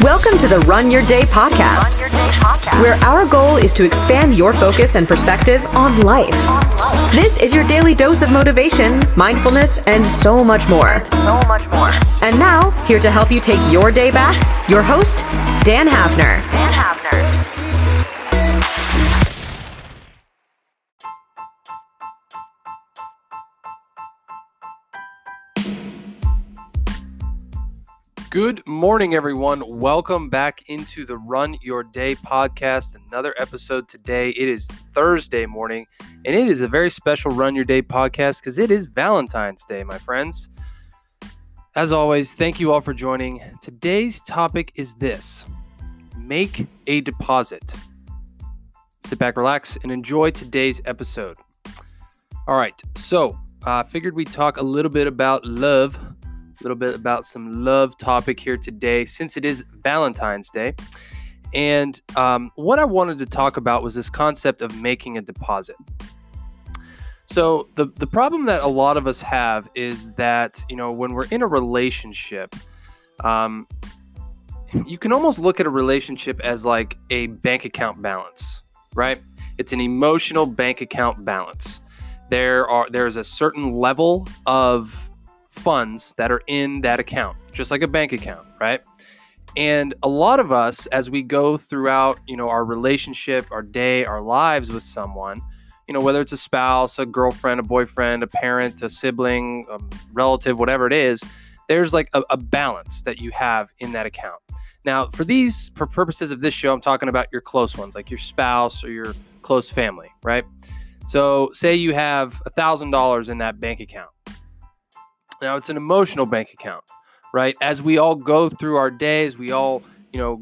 Welcome to the Run Your Day podcast, where our goal is to expand your focus and perspective on life. This is your daily dose of motivation, mindfulness, and so much more. And now, here to help you take your day back, your host, Dan Hafner. Good morning, everyone. Welcome back into the Run Your Day podcast. Another episode today. It is Thursday morning, and it is a very special Run Your Day podcast because it is Valentine's Day, my friends. As always, thank you all for joining. Today's topic is this: make a deposit. Sit back, relax, and enjoy today's episode. All right, so I figured we'd talk a little bit about love. A little bit about some love topic here today, since it is Valentine's Day. And what I wanted to talk about was this concept of making a deposit. So the problem that a lot of us have is that, when we're in a relationship, you can almost look at a relationship as like a bank account balance, right? It's an emotional bank account balance. There's a certain level of funds that are in that account, just like a bank account, right? And a lot of us, as we go throughout, our relationship, our day, our lives with someone, whether it's a spouse, a girlfriend, a boyfriend, a parent, a sibling, a relative, whatever it is, there's like a balance that you have in that account. Now, for purposes of this show, I'm talking about your close ones, like your spouse or your close family, right? So say you have $1,000 in that bank account. Now, it's an emotional bank account, right? As we all go through our days, we all,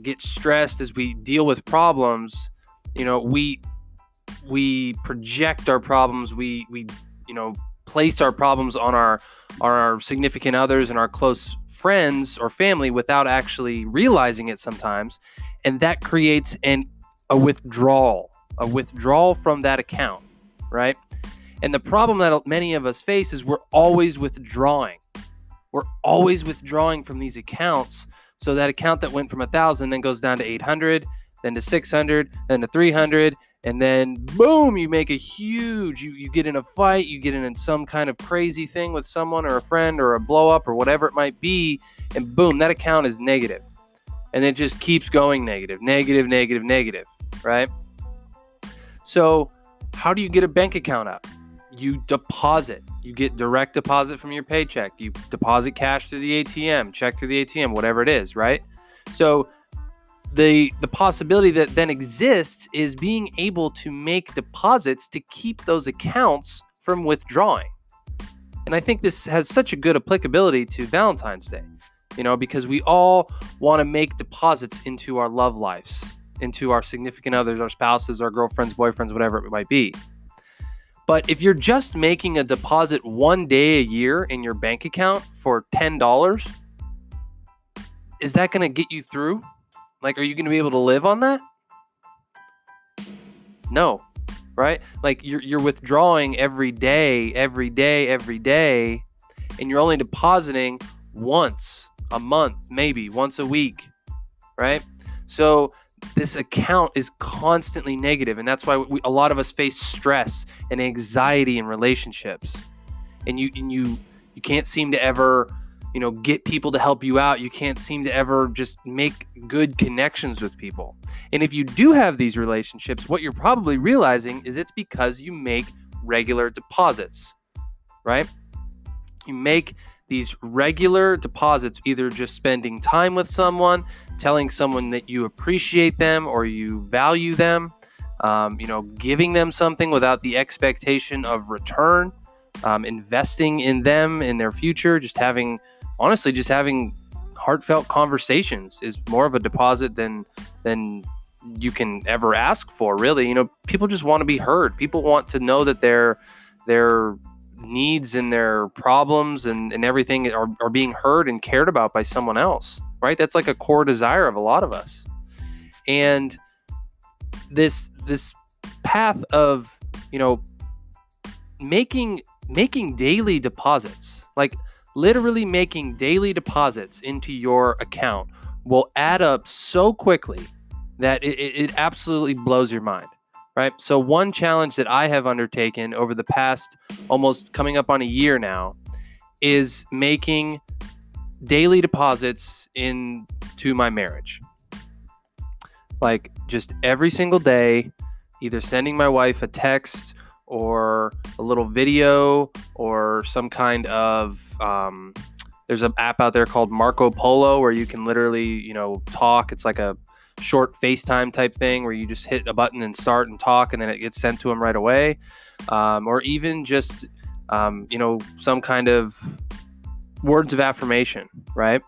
get stressed as we deal with problems. We project our problems. We place our problems on our significant others and our close friends or family without actually realizing it sometimes. And that creates a withdrawal from that account, right? And the problem that many of us face is we're always withdrawing. We're always withdrawing from these accounts. So that account that went from 1,000 then goes down to 800, then to 600, then to 300, and then boom, you make a huge, you get in a fight, you get in some kind of crazy thing with someone or a friend or a blow up or whatever it might be, and boom, that account is negative. And it just keeps going negative, right? So how do you get a bank account up? You deposit. You get direct deposit from your paycheck. You deposit cash through the ATM, check through the ATM, whatever it is, right? So the possibility that then exists is being able to make deposits to keep those accounts from withdrawing. And I think this has such a good applicability to Valentine's Day, because we all want to make deposits into our love lives, into our significant others, our spouses, our girlfriends, boyfriends, whatever it might be. But if you're just making a deposit one day a year in your bank account for $10, is that going to get you through? Like, are you going to be able to live on that? No, right? Like you're withdrawing every day, and you're only depositing once a month, maybe once a week, right? So this account is constantly negative, and that's why a lot of us face stress and anxiety in relationships. And you can't seem to ever, get people to help you out. You can't seem to ever just make good connections with people. And if you do have these relationships, what you're probably realizing is it's because you make regular deposits, right? You make these regular deposits, either just spending time with someone, telling someone that you appreciate them or you value them, giving them something without the expectation of return, investing in them, in their future, just having heartfelt conversations is more of a deposit than you can ever ask for, really. People just want to be heard. People want to know that their needs and their problems and everything are being heard and cared about by someone else, right? That's like a core desire of a lot of us. And this path of, making daily deposits, like literally making daily deposits into your account will add up so quickly that it absolutely blows your mind, right? So one challenge that I have undertaken over the past almost coming up on a year now is making daily deposits into my marriage. Like just every single day, either sending my wife a text or a little video or some kind of there's an app out there called Marco Polo where you can literally, talk. It's like a short FaceTime type thing where you just hit a button and start and talk, and then it gets sent to them right away. Or even just, some kind of words of affirmation, right?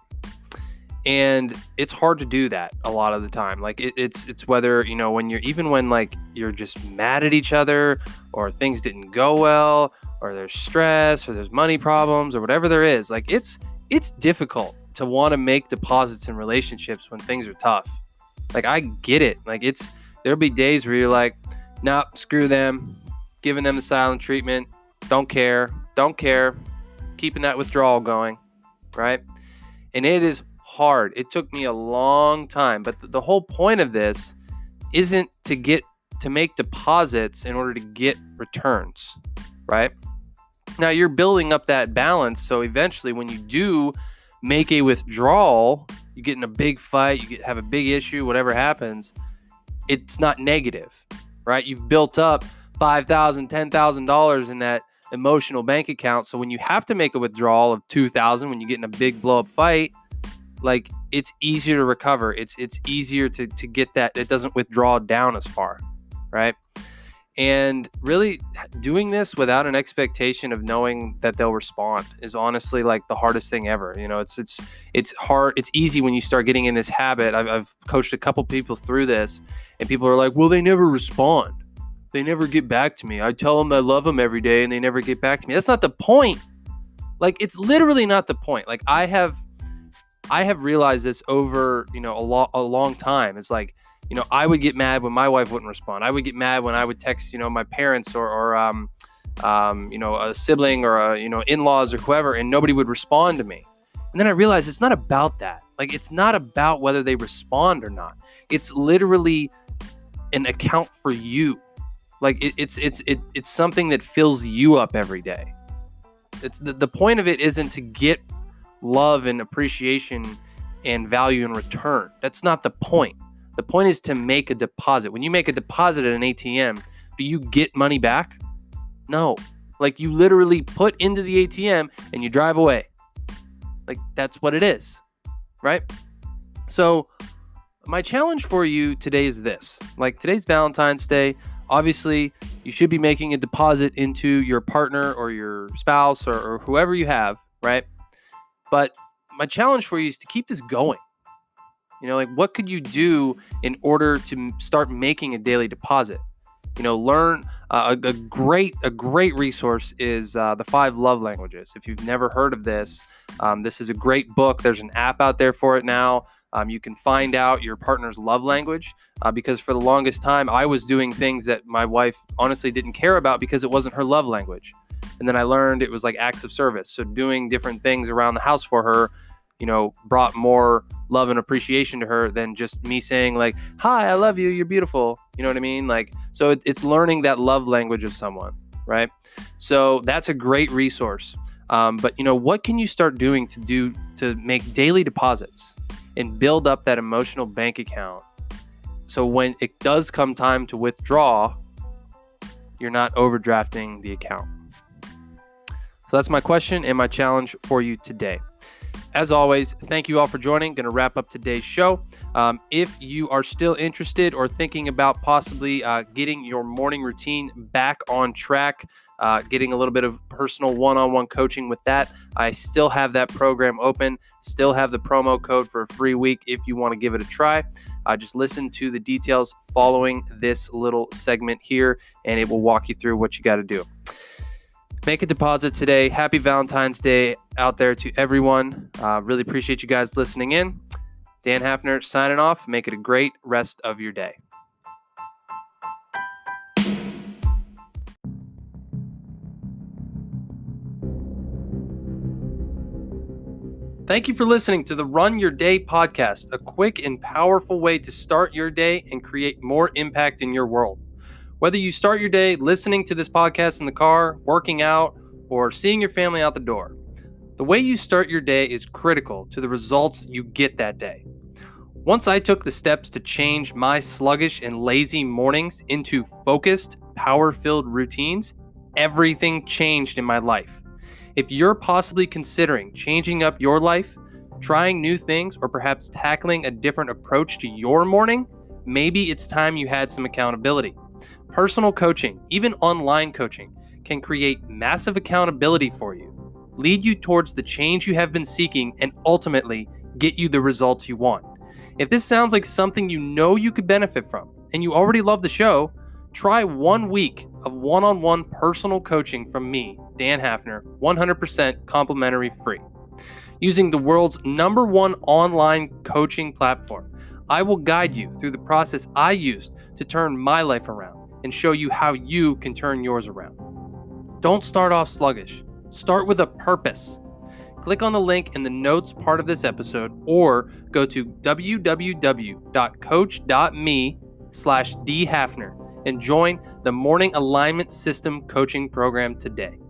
And it's hard to do that a lot of the time. Like it's whether, when you're just mad at each other, or things didn't go well, or there's stress, or there's money problems, or whatever there is, like it's difficult to want to make deposits in relationships when things are tough. Like I get it. Like there'll be days where you're like, nah, screw them, giving them the silent treatment, don't care, keeping that withdrawal going, right? And it is hard. It took me a long time, but the whole point of this isn't to make deposits in order to get returns, right? Now you're building up that balance, so eventually when you do make a withdrawal, you get in a big fight, have a big issue, whatever happens, it's not negative, right? You've built up $5,000, $10,000 in that emotional bank account, so when you have to make a withdrawal of $2,000 when you get in a big blow up fight, like it's easier to recover. It's easier to get that. It doesn't withdraw down as far, right? And really doing this without an expectation of knowing that they'll respond is honestly like the hardest thing ever. It's hard. It's easy when you start getting in this habit. I've coached a couple people through this, and people are like, well, they never respond. They never get back to me. I tell them I love them every day and they never get back to me. That's not the point. Like, it's literally not the point. Like I have realized this over, a long time. It's like, I would get mad when my wife wouldn't respond. I would get mad when I would text, my parents or a sibling or in-laws or whoever, and nobody would respond to me. And then I realized it's not about that. Like, it's not about whether they respond or not. It's literally an account for you. Like it's something that fills you up every day. It's the point of it isn't to get love and appreciation and value in return. That's not the point. The point is to make a deposit. When you make a deposit at an ATM, do you get money back? No. Like, you literally put into the ATM and you drive away. Like, that's what it is, right? So my challenge for you today is this. Like, today's Valentine's Day. Obviously, you should be making a deposit into your partner or your spouse or whoever you have, right? But my challenge for you is to keep this going. Like, what could you do in order to start making a daily deposit? Learn a great resource is the 5 Love Languages. If you've never heard of this, this is a great book. There's an app out there for it now. You can find out your partner's love language because for the longest time, I was doing things that my wife honestly didn't care about because it wasn't her love language. And then I learned it was like acts of service. So doing different things around the house for her, brought more love and appreciation to her than just me saying like, hi, I love you, you're beautiful. You know what I mean? Like, so it's learning that love language of someone, right? So that's a great resource. But what can you start doing to make daily deposits and build up that emotional bank account? So when it does come time to withdraw, you're not overdrafting the account. So that's my question and my challenge for you today. As always, thank you all for joining. Going to wrap up today's show. If you are still interested or thinking about possibly getting your morning routine back on track, getting a little bit of personal one-on-one coaching with that, I still have that program open, still have the promo code for a free week if you want to give it a try. Just listen to the details following this little segment here, and it will walk you through what you got to do. Make a deposit today. Happy Valentine's Day out there to everyone. Really appreciate you guys listening in. Dan Hafner signing off. Make it a great rest of your day. Thank you for listening to the Run Your Day podcast, a quick and powerful way to start your day and create more impact in your world. Whether you start your day listening to this podcast in the car, working out, or seeing your family out the door, the way you start your day is critical to the results you get that day. Once I took the steps to change my sluggish and lazy mornings into focused, power-filled routines, everything changed in my life. If you're possibly considering changing up your life, trying new things, or perhaps tackling a different approach to your morning, maybe it's time you had some accountability. Personal coaching, even online coaching, can create massive accountability for you, lead you towards the change you have been seeking, and ultimately get you the results you want. If this sounds like something you know you could benefit from, and you already love the show, try 1 week of one-on-one personal coaching from me, Dan Hafner, 100% complimentary free. Using the world's #1 online coaching platform, I will guide you through the process I used to turn my life around and show you how you can turn yours around. Don't start off sluggish. Start with a purpose. Click on the link in the notes part of this episode or go to www.coach.me/dhafner and join the Morning Alignment System Coaching Program today.